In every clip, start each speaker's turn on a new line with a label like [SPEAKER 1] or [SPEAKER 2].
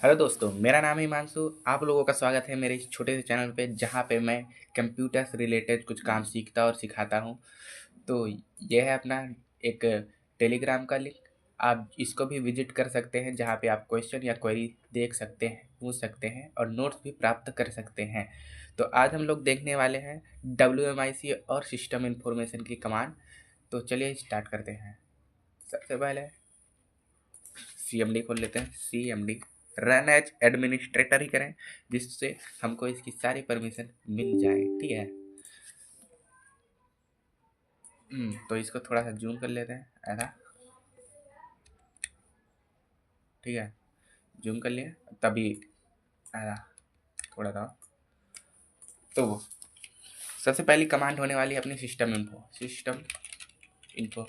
[SPEAKER 1] Hello दोस्तों, मेरा नाम है हिमांशु। आप लोगों का स्वागत है मेरे इस छोटे से चैनल पे, जहाँ पे मैं कंप्यूटर से रिलेटेड कुछ काम सीखता और सिखाता हूँ। तो यह है अपना एक टेलीग्राम का लिंक। आप इसको भी विजिट कर सकते हैं, जहाँ पे आप क्वेश्चन या क्वेरी देख सकते हैं, पूछ सकते हैं और नोट्स भी प्राप्त कर सकते हैं। तो आज हम लोग देखने वाले हैं WMIC और सिस्टम इंफॉर्मेशन की कमांड। तो चलिए स्टार्ट करते हैं। सबसे पहले CMD खोल लेते हैं। CMD रन एज एडमिनिस्ट्रेटर ही करें, जिससे हमको इसकी सारी परमिशन मिल जाए। ठीक है। तो इसको थोड़ा सा जूम कर लेते हैं, ऐसा। ठीक है, जूम कर लिए तभी ऐसा थोड़ा सा। तो सबसे पहली कमांड होने वाली है अपनी सिस्टम इन्फो।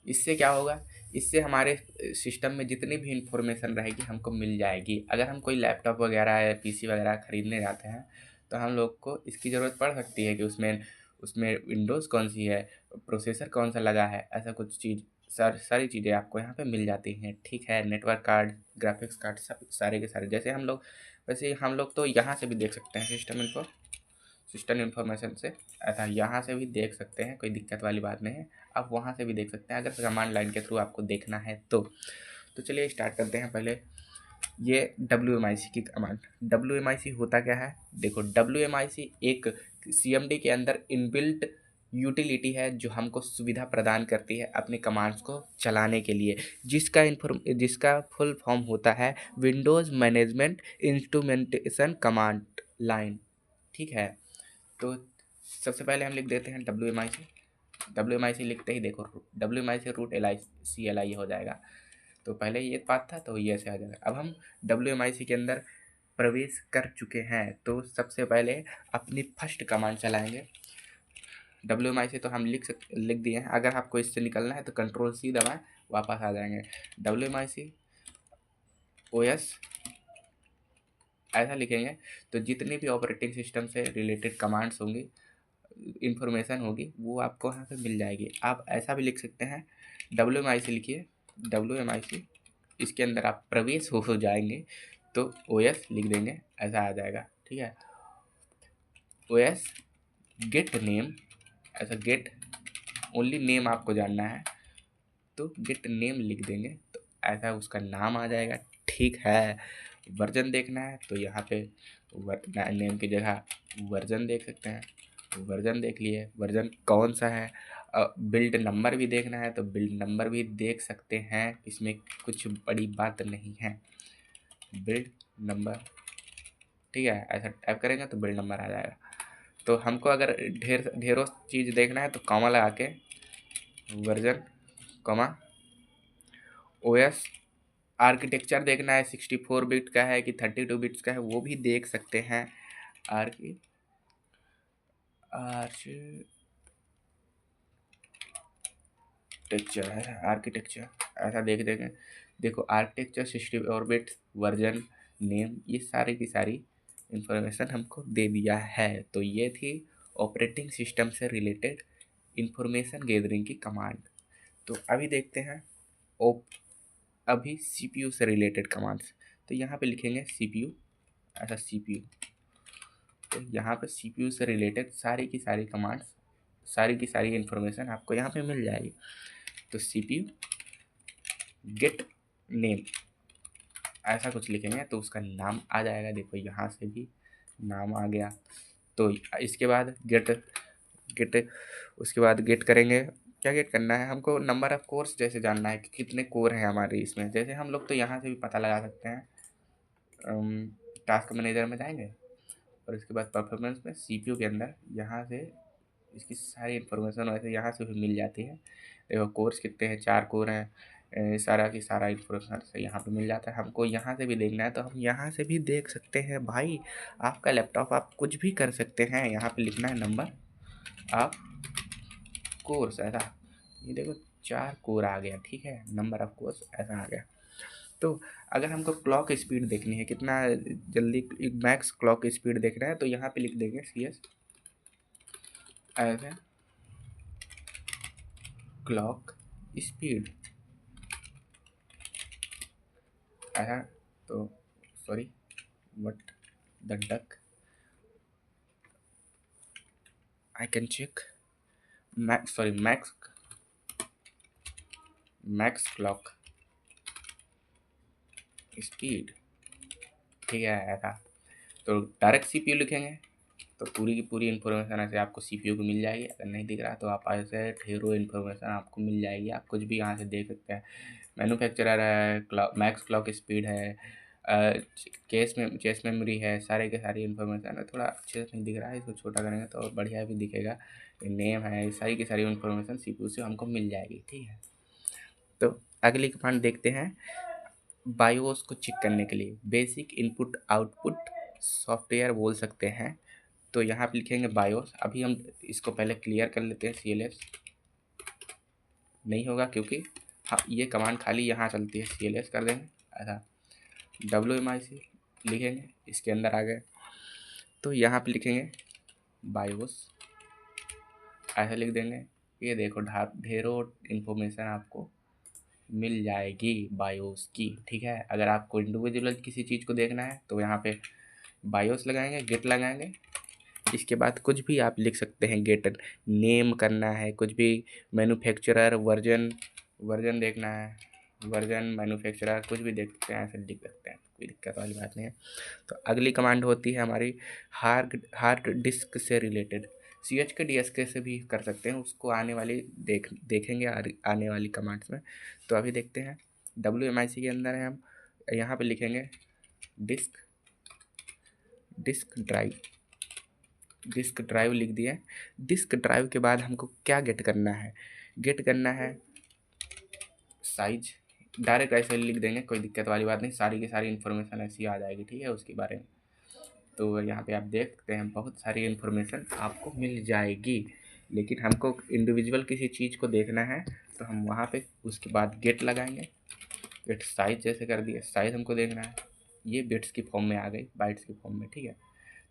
[SPEAKER 1] इससे क्या होगा, इससे हमारे सिस्टम में जितनी भी इंफॉर्मेशन रहेगी हमको मिल जाएगी। अगर हम कोई लैपटॉप वगैरह या PC वगैरह ख़रीदने जाते हैं तो हम लोग को इसकी ज़रूरत पड़ सकती है कि उसमें उसमें विंडोज़ कौन सी है, प्रोसेसर कौन सा लगा है, ऐसा कुछ चीज़ सारी चीज़ें आपको यहाँ पे मिल जाती हैं। ठीक है, नेटवर्क कार्ड, ग्राफिक्स कार्ड, सब सारे के सारे। जैसे हम लोग वैसे हम लोग तो यहाँ से भी देख सकते हैं सिस्टम इन्फॉर्मेशन से। ऐसा यहाँ से भी देख सकते हैं, कोई दिक्कत वाली बात नहीं है। आप वहाँ से भी देख सकते हैं अगर कमांड लाइन के थ्रू आपको देखना है तो चलिए स्टार्ट करते हैं। पहले ये WMIC की कमांड। WMIC होता क्या है, देखो। WMIC एक CMD के अंदर इनबिल्ट यूटिलिटी है जो हमको सुविधा प्रदान करती है अपने कमांड्स को चलाने के लिए, जिसका फुल फॉर्म होता है Windows management instrumentation command line. ठीक है। तो सबसे पहले हम लिख देते हैं WMIC लिखते ही देखो WMIC रूट CLI हो जाएगा। तो पहले ये पाथ था तो ये ऐसे आ जाएगा। अब हम WMIC के अंदर प्रवेश कर चुके हैं तो सबसे पहले अपनी फर्स्ट कमांड चलाएंगे। WMIC तो हम लिख दिए हैं। अगर आपको इससे निकलना है तो Ctrl+C दबाएं, वापस आ जाएंगे। WMIC OS ऐसा लिखेंगे तो जितनी भी ऑपरेटिंग सिस्टम से रिलेटेड कमांड्स होंगी, इंफॉर्मेशन होगी, वो आपको यहाँ पे मिल जाएगी। आप ऐसा भी लिख सकते हैं, WMIC लिखिए, WMIC। इसके अंदर आप प्रवेश हो जाएंगे तो OS लिख देंगे, ऐसा आ जाएगा। ठीक है, OS गेट नेम, ऐसा गेट ओनली नेम आपको जानना है तो गेट नेम लिख देंगे तो ऐसा उसका नाम आ जाएगा। ठीक है। वर्जन देखना है तो यहाँ पे नेम की जगह वर्जन देख सकते हैं, वर्जन देख लिए, वर्जन कौन सा है। बिल्ड नंबर भी देखना है तो बिल्ड नंबर भी देख सकते हैं, इसमें कुछ बड़ी बात नहीं है। बिल्ड नंबर, ठीक है, ऐसा टाइप करेंगे तो बिल्ड नंबर आ जाएगा। तो हमको अगर ढेरों चीज़ देखना है तो कॉमा लगा के वर्जन कॉमा OS आर्किटेक्चर देखना है 64 बिट का है कि 32 बिट्स का है, वो भी देख सकते हैं। आर्किटेक्चर ऐसा देख देंगे। देखो आर्किटेक्चर 64 बिट, वर्जन, नेम, ये सारी की सारी इंफॉर्मेशन हमको दे दिया है। तो ये थी ऑपरेटिंग सिस्टम से रिलेटेड इंफॉर्मेशन गैदरिंग की कमांड। तो अभी देखते हैं अभी CPU से रिलेटेड कमांड्स। तो यहाँ पे लिखेंगे CPU, ऐसा CPU। तो यहाँ पे CPU से रिलेटेड सारी की सारी कमांड्स, सारी की सारी इंफॉर्मेशन आपको यहाँ पे मिल जाएगी। तो CPU गेट नेम ऐसा कुछ लिखेंगे तो उसका नाम आ जाएगा। देखो यहाँ से भी नाम आ गया। तो इसके बाद गेट उसके बाद गेट करेंगे। क्या गेट करना है हमको, नंबर ऑफ कोर्स जैसे जानना है कि कितने कोर हैं हमारे इसमें। जैसे हम लोग तो यहाँ से भी पता लगा सकते हैं। टास्क मैनेजर में जाएंगे और इसके बाद परफॉर्मेंस में CPU के अंदर यहाँ से इसकी सारी इन्फॉर्मेशन वैसे यहाँ से भी मिल जाती है। देखो कोर्स कितने हैं, 4 कोर हैं। सारा की सारा इन्फॉर्मेशन से यहाँ पे मिल जाता है। हमको यहाँ से भी देखना है तो हम यहाँ से भी देख सकते हैं। भाई आपका लैपटॉप, आप कुछ भी कर सकते हैं। यहाँ पे लिखना है नंबर ऑफ कोर्स, ऐसा। ये देखो 4 कोर आ गया। ठीक है, नंबर ऑफ कोर्स ऐसा आ गया। तो अगर हमको क्लॉक स्पीड देखनी है, कितना जल्दी मैक्स क्लॉक स्पीड देखना है, तो यहाँ पे लिख देंगे CS ऐसे क्लॉक स्पीड, ऐसा, तो sorry what the duck, I can check max clock speed, ठीक है ऐसा। तो डायरेक्ट सीपीयू लिखेंगे तो पूरी की पूरी इन्फॉर्मेशन ऐसे आपको सीपीयू को मिल जाएगी। अगर नहीं दिख रहा तो आप ऐसे ढेरों इन्फॉर्मेशन आपको मिल जाएगी, आप कुछ भी यहाँ से देख सकते हैं। मैन्युफैक्चरर है, मैक्स क्लॉक स्पीड है, केस मेमोरी है, सारे के सारी इन्फॉर्मेशन है। थोड़ा अच्छे से नहीं दिख रहा है, इसको छोटा करेंगे तो बढ़िया भी दिखेगा। नेम है, सारी की सारी इन्फॉर्मेशन सीपीयू से हमको मिल जाएगी, ठीक है। तो अगली कमांड देखते हैं, बायोस को चेक करने के लिए बेसिक इनपुट आउटपुट सॉफ्टवेयर बोल सकते हैं। तो यहाँ पे लिखेंगे बायोस। अभी हम इसको पहले क्लियर कर लेते हैं, CLS नहीं होगा क्योंकि हाँ ये कमांड खाली यहाँ चलती है, CLS कर देंगे ऐसा। WMIC लिखेंगे, इसके अंदर आ गए तो यहाँ पे लिखेंगे बायोस, ऐसा लिख देंगे। ये देखो ढेरों इन्फॉर्मेशन आपको मिल जाएगी बायोस की, ठीक है। अगर आपको इंडिविजुअल किसी चीज़ को देखना है तो यहाँ पे बायोस लगाएंगे, गेट लगाएंगे। इसके बाद कुछ भी आप लिख सकते हैं, गेट नेम करना है, कुछ भी मैन्युफैक्चरर वर्जन देखना है, वर्जन मैन्युफैक्चरर कुछ भी देख सकते हैं, ऐसे लिख सकते हैं, कोई दिक्कत वाली बात नहीं है। तो अगली कमांड होती है हमारी हार्ड डिस्क से रिलेटेड, CHK से भी कर सकते हैं, उसको आने वाली देखेंगे आने वाली कमांड्स में। तो अभी देखते हैं WMIC के अंदर है, हम यहाँ पे लिखेंगे डिस्क ड्राइव लिख दिए। डिस्क ड्राइव के बाद हमको क्या गेट करना है, साइज, डायरेक्ट ऐसे लिख देंगे, कोई दिक्कत वाली बात नहीं, सारी की सारी इन्फॉर्मेशन ऐसी आ जाएगी, ठीक है, उसके बारे में। तो यहाँ पे आप देख सकते हैं बहुत सारी इन्फॉर्मेशन आपको मिल जाएगी। लेकिन हमको इंडिविजुअल किसी चीज़ को देखना है तो हम वहाँ पे उसके बाद गेट लगाएंगे। गेट साइज जैसे कर दिए, साइज हमको देखना है, ये बिट्स की फॉर्म में आ गई, बाइट्स की फॉर्म में, ठीक है।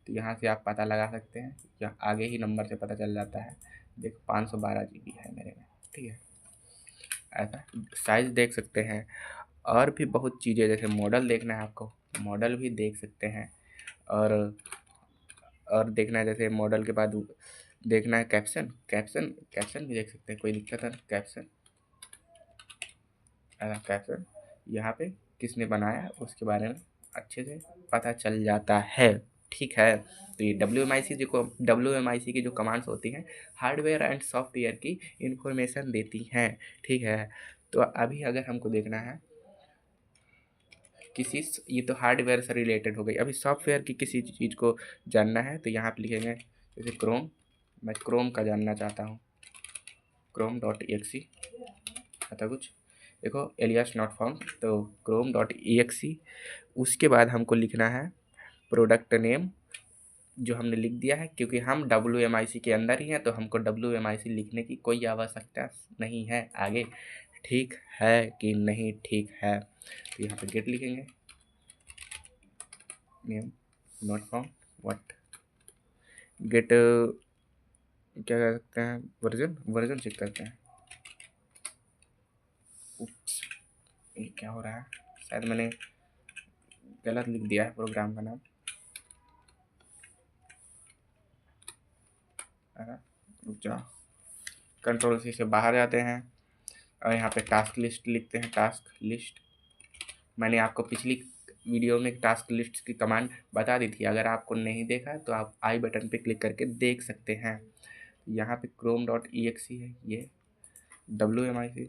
[SPEAKER 1] तो यहाँ से आप पता लगा सकते हैं, या आगे ही नंबर से पता चल जाता है। देखो 512 GB है मेरे में, ठीक है ऐसा। साइज देख सकते हैं, और भी बहुत चीज़ें, जैसे मॉडल देखना है आपको, मॉडल भी देख सकते हैं। और देखना है, जैसे मॉडल के बाद देखना है कैप्शन भी देख सकते हैं, कोई दिक्कत है कैप्शन यहाँ पे किसने बनाया उसके बारे में अच्छे से पता चल जाता है, ठीक है। तो ये WMIC की जो कमांड्स होती हैं, हार्डवेयर एंड सॉफ्टवेयर की इंफॉर्मेशन देती हैं, ठीक है। तो अभी अगर हमको देखना है ये तो हार्डवेयर से रिलेटेड हो गई। अभी सॉफ्टवेयर की किसी चीज़ को जानना है तो यहाँ पे लिखेंगे, जैसे क्रोम, मैं क्रोम का जानना चाहता हूँ, chrome.exe ऐसा कुछ, देखो एलियास नॉट फाउंड, तो chrome.exe। उसके बाद हमको लिखना है प्रोडक्ट नेम, जो हमने लिख दिया है, क्योंकि हम WMIC के अंदर ही हैं तो हमको WMIC लिखने की कोई आवश्यकता नहीं है आगे, ठीक है कि नहीं, ठीक है। तो यहाँ पे गेट लिखेंगे, name not found, what get, क्या कर सकते हैं, वर्जन चेक करते हैं। उप्स, ये क्या हो रहा है, शायद मैंने गलत लिख दिया है प्रोग्राम का नाम। रुक जाओ, कंट्रोल से बाहर जाते हैं और यहाँ पे टास्क लिस्ट लिखते हैं। टास्क लिस्ट मैंने आपको पिछली वीडियो में टास्क लिस्ट की कमांड बता दी थी, अगर आपको नहीं देखा तो आप आई बटन पे क्लिक करके देख सकते हैं। यहाँ पे chrome.exe है, ये WMIC,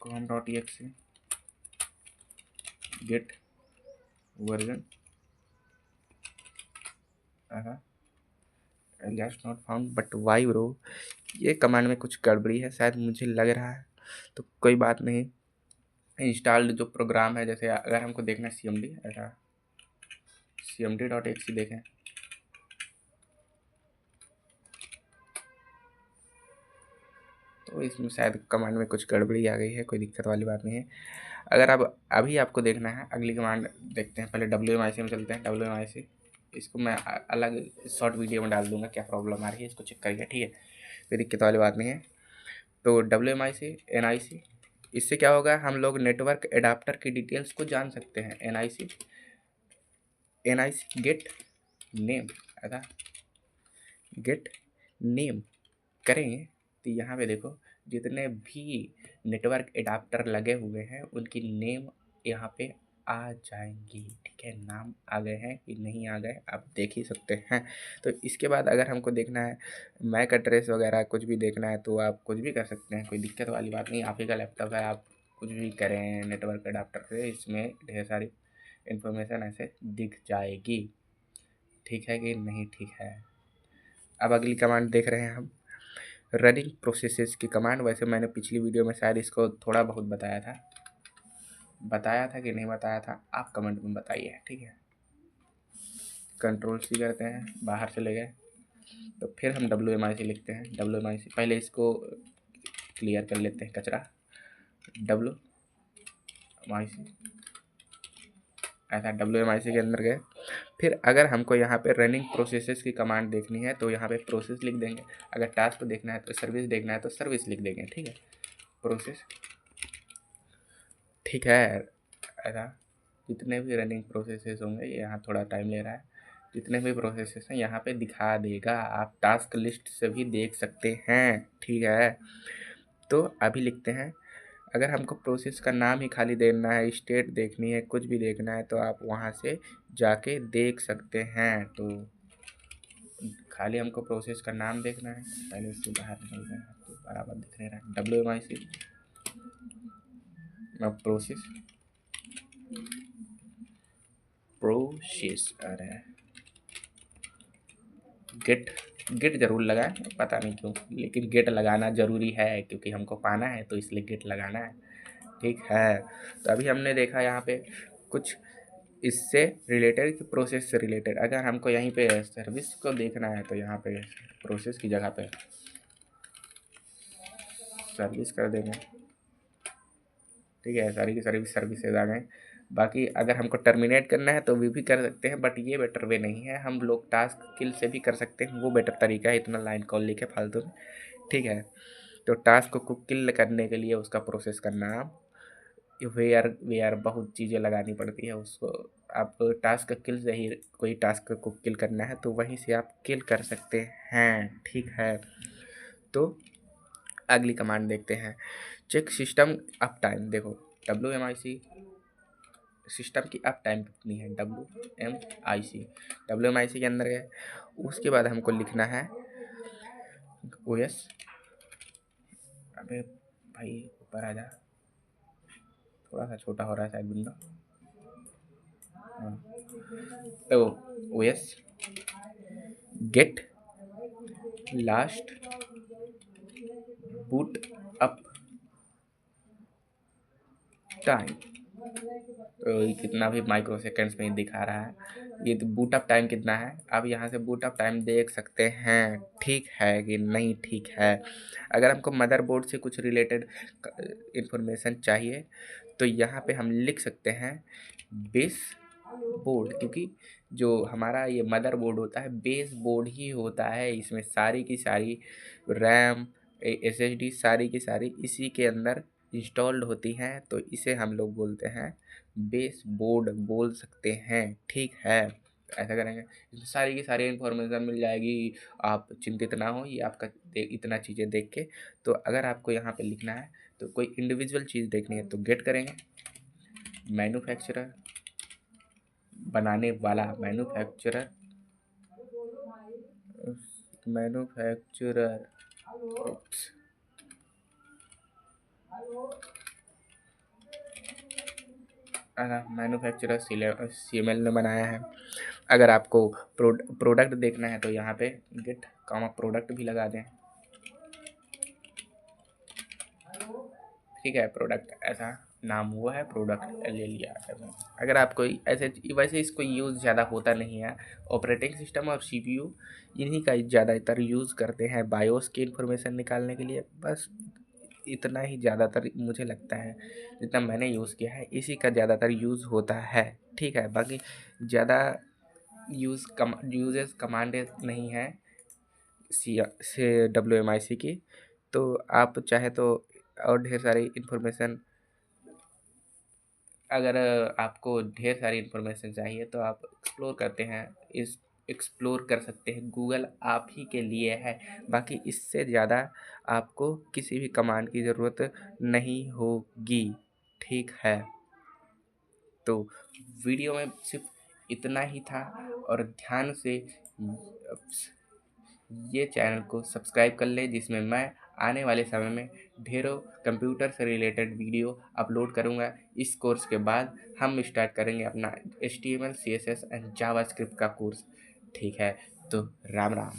[SPEAKER 1] chrome.exe get version alias not found, but why bro, ये कमांड में कुछ गड़बड़ी है शायद, मुझे लग रहा है। तो कोई बात नहीं, इंस्टॉल्ड जो प्रोग्राम है, जैसे अगर हमको देखना है CMD, ऐसा cmd.exe देखें, तो इसमें शायद कमांड में कुछ गड़बड़ी आ गई है, कोई दिक्कत वाली बात नहीं है। अगर अब अभी आपको देखना है अगली कमांड देखते हैं, पहले WMIC में चलते हैं। WMIC इसको मैं अलग शॉर्ट वीडियो में डाल दूंगा क्या प्रॉब्लम आ रही है, इसको चेक करिए, ठीक है, कोई दिक्कत वाली बात नहीं है। तो WMIC NIC, इससे क्या होगा, हम लोग नेटवर्क एडाप्टर की डिटेल्स को जान सकते हैं। NIC गेट नेम, ऐसा गेट नेम करेंगे तो यहाँ पे देखो जितने भी नेटवर्क एडाप्टर लगे हुए हैं उनकी नेम यहाँ पे आ जाएंगी, ठीक है। नाम आ गए हैं कि नहीं आ गए आप देख ही सकते हैं। तो इसके बाद अगर हमको देखना है मैक एड्रेस वगैरह कुछ भी देखना है तो आप कुछ भी कर सकते हैं, कोई दिक्कत वाली बात नहीं। आप ही का लैपटॉप है, आप कुछ भी करें नेटवर्क एडाप्टर से, इसमें ढेर सारी इन्फॉर्मेशन ऐसे दिख जाएगी, ठीक है कि नहीं, ठीक है। अब अगली कमांड देख रहे हैं हम, रनिंग प्रोसेसेस की कमांड। वैसे मैंने पिछली वीडियो में शायद इसको थोड़ा बहुत बताया था कि नहीं बताया था, आप कमेंट में बताइए, ठीक है। Ctrl+C करते हैं, बाहर चले गए, तो फिर हम WMIC लिखते हैं। WMIC पहले इसको क्लियर कर लेते हैं कचरा, WMIC, ऐसा WMIC के अंदर गए। फिर अगर हमको यहाँ पे रनिंग प्रोसेसेस की कमांड देखनी है तो यहाँ पे प्रोसेस लिख देंगे, अगर टास्क देखना है तो सर्विस देखना है तो सर्विस लिख देंगे, ठीक है, प्रोसेस, ठीक है। ऐसा जितने भी रनिंग प्रोसेसेस होंगे, ये यहाँ थोड़ा टाइम ले रहा है, जितने भी प्रोसेसेस हैं यहाँ पे दिखा देगा, आप टास्क लिस्ट से भी देख सकते हैं, ठीक है। तो अभी लिखते हैं, अगर हमको प्रोसेस का नाम ही खाली देना है, स्टेट देखनी है, कुछ भी देखना है तो आप वहाँ से जाके देख सकते हैं। तो खाली हमको प्रोसेस का नाम देखना है, पहले इससे बाहर निकलते हैं तो बराबर दिख नहीं रहा है। WMIC प्रोसेस अरे गेट ज़रूर लगाएं, पता नहीं क्यों, लेकिन गेट लगाना ज़रूरी है क्योंकि हमको पाना है तो इसलिए गेट लगाना है, ठीक है। तो अभी हमने देखा यहाँ पे कुछ इससे रिलेटेड कि प्रोसेस से रिलेटेड। अगर हमको यहीं पे सर्विस को देखना है तो यहाँ पे प्रोसेस की जगह पे सर्विस कर देंगे, ठीक है। सारी की सारी सर्विसेज आ गए। बाकी अगर हमको टर्मिनेट करना है तो भी कर सकते हैं, बट ये बेटर वे नहीं है, हम लोग टास्क किल से भी कर सकते हैं, वो बेटर तरीका है, इतना लाइन कॉल लिखे फालतू में, ठीक है। तो टास्क को किल करने के लिए उसका प्रोसेस का नाम, वेयर बहुत चीज़ें लगानी पड़ती है उसको। आप टास्क किल से ही कोई टास्क को किल करना है तो वहीं से आप किल कर सकते हैं, ठीक है। तो अगली कमांड देखते हैं, चेक सिस्टम अप टाइम। देखो WMIC सिस्टम की अप टाइम कितनी है, WMIC के अंदर है। उसके बाद हमको लिखना है OS, अबे भाई ऊपर आ जा, थोड़ा सा छोटा हो रहा है शायद विंडो, हाँ। तो OS get last boot up time, तो कितना भी माइक्रो सेकेंड्स में दिखा रहा है, ये तो बूट अप टाइम कितना है, आप यहाँ से बूट अप टाइम देख सकते हैं, ठीक है कि नहीं, ठीक है। अगर हमको मदरबोर्ड से कुछ रिलेटेड इंफॉर्मेशन चाहिए तो यहाँ पे हम लिख सकते हैं बेस बोर्ड, क्योंकि जो हमारा ये मदरबोर्ड होता है बेस बोर्ड ही होता है, इसमें सारी की सारी रैम SSD सारी की सारी इसी के अंदर इंस्टॉल्ड होती हैं, तो इसे हम लोग बोलते हैं बेस बोर्ड बोल सकते हैं, ठीक है। ऐसा करेंगे, इसमें सारी की सारी इन्फॉर्मेशन मिल जाएगी, आप चिंतित ना हो, ये आपका इतना चीज़ें देख के। तो अगर आपको यहाँ पे लिखना है तो कोई इंडिविजुअल चीज़ देखनी है तो गेट करेंगे, मैन्युफैक्चरर बनाने वाला, मैन्युफैक्चरर मैन्युफैक्चरर CML ने बनाया है। अगर आपको प्रोडक्ट देखना है तो यहाँ पे गेट प्रोडक्ट भी लगा दें, ठीक है। प्रोडक्ट ऐसा नाम हुआ है, प्रोडक्ट ले लिया। अगर आप कोई ऐसे, वैसे इसको यूज़ ज़्यादा होता नहीं है, ऑपरेटिंग सिस्टम और CPU इन्हीं का ज़्यादातर यूज़ करते हैं बायोस की इंफॉर्मेशन निकालने के लिए, बस इतना ही ज़्यादातर मुझे लगता है, जितना मैंने यूज़ किया है इसी का ज़्यादातर यूज़ होता है, ठीक है। बाकी ज़्यादा यूजेस कमांड नहीं है सी से WMIC की। तो आप चाहे तो और ढेर सारी इन्फॉर्मेशन, अगर आपको ढेर सारी इन्फॉर्मेशन चाहिए तो आप एक्सप्लोर कर सकते हैं। गूगल आप ही के लिए है, बाकी इससे ज़्यादा आपको किसी भी कमांड की ज़रूरत नहीं होगी। ठीक है, तो वीडियो में सिर्फ इतना ही था। और ध्यान से ये चैनल को सब्सक्राइब कर ले, जिसमें मैं आने वाले समय में ढेरों कंप्यूटर से रिलेटेड वीडियो अपलोड करूँगा। इस कोर्स के बाद हम स्टार्ट करेंगे अपना HTML CSS एंड जावास्क्रिप्ट का कोर्स। ठीक है, तो राम राम।